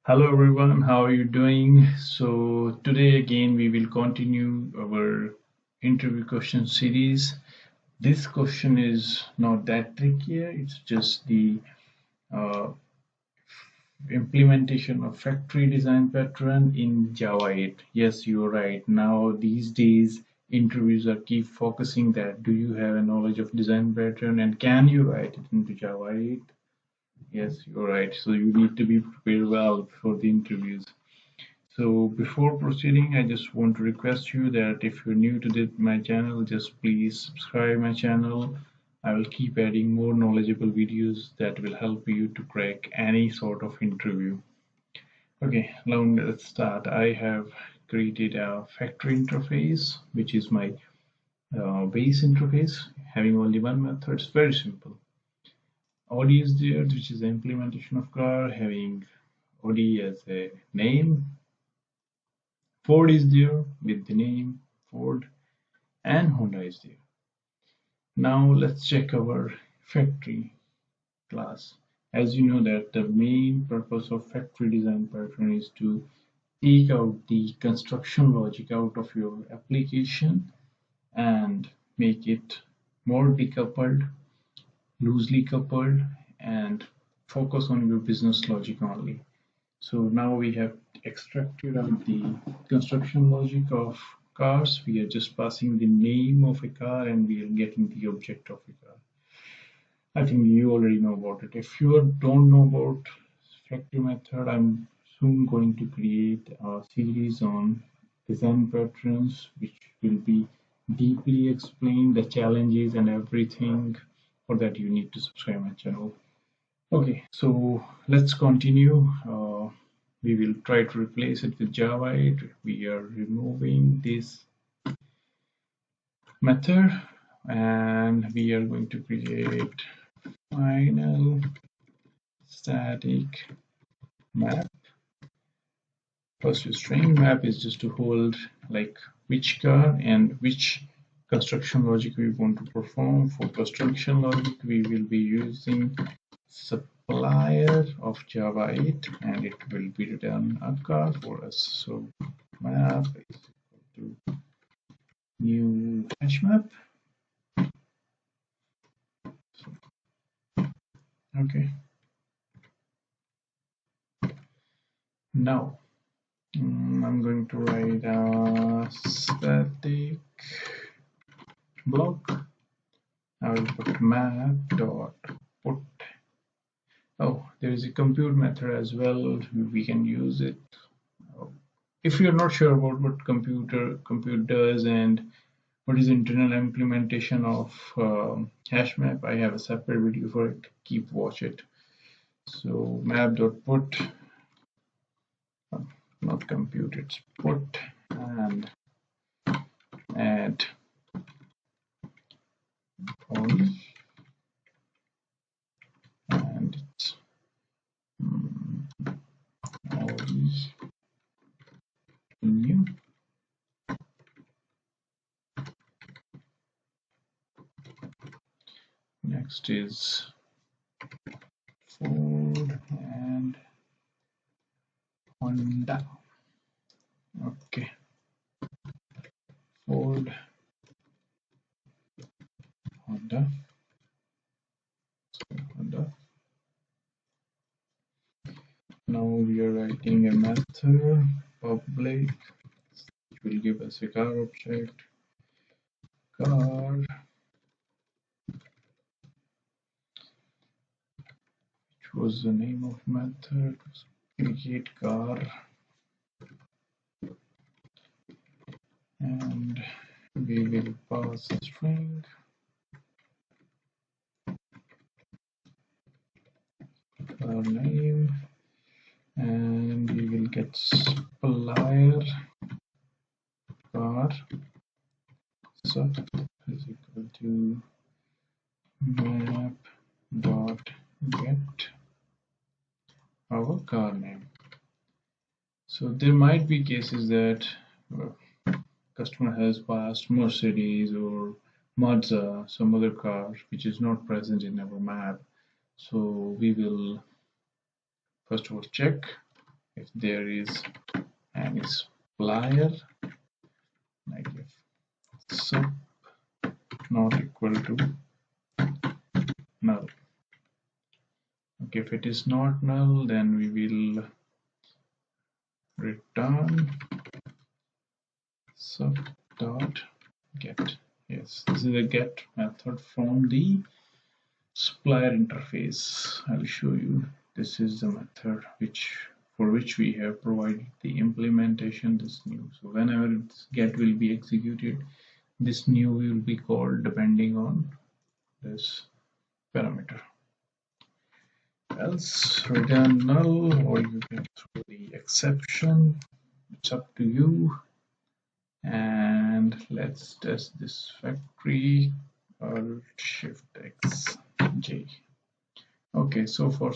Hello everyone, how are you doing? So today again we will continue our interview question series. This question is not that tricky, it's just the uh, implementation of factory design pattern in Java 8. Yes, you're right. Now these days interviews are keep focusing that do you have a knowledge of design pattern and can you write it into Java 8? Yes, you're right. So you need to be prepared well for the interviews. So before proceeding, I just want to request you that if you're new to my channel, just please subscribe my channel. I will keep adding more knowledgeable videos that will help you to crack any sort of interview. Okay, now let's start. I have created a factory interface, which is my base interface, having only one method. It's very simple. OD is there, which is the implementation of car, having OD as a name. Ford is there with the name Ford and Honda is there. Now let's check our factory class. As you know that the main purpose of factory design pattern is to take out the construction logic out of your application and make it more decoupled, loosely coupled, and focus on your business logic only. So now we have extracted out the construction logic of cars. We are just passing the name of a car and we are getting the object of a car. I think you already know about it. If you don't know about factory method, I'm soon going to create a series on design patterns, which will be deeply explain the challenges and everything. For that, you need to subscribe my channel. Okay, so let's continue. We will try to replace it with Java8. We are removing this method and we are going to create final static map. First string map is just to hold like which car and which construction logic we want to perform. For construction logic, we will be using supplier of Java8 and it will be return a car for us. So map is equal to new hash map. So, okay. Now I'm going to write a static block. I will put map dot put. Oh, there is a compute method as well. We can use it. If you're not sure about what compute does and what is internal implementation of hash map, I have a separate video for it. Keep watch it. So map.put, not compute, it's put, and add poly, and it's poly new. Next is Ford and Honda. Okay, Ford, Honda, Honda. Now we are writing a method public which will give us a car object. Car, which was the name of method, create car, and we will pass a string car name, and we will get supplier car sub is equal to map dot get our car name. So there might be cases that customer has passed Mercedes or Mazda, some other car which is not present in our map. So we will first of all check if there is any supplier, like if sub not equal to null. Okay, if it is not null, then we will return sub dot get. Yes, this is a get method from the supplier interface. I'll show you. This is the method for which we have provided the implementation, this new. So whenever this get will be executed, this new will be called depending on this parameter. Else return null, or you can throw the exception. It's up to you. And let's test this factory. Alt Shift X J. Okay, so for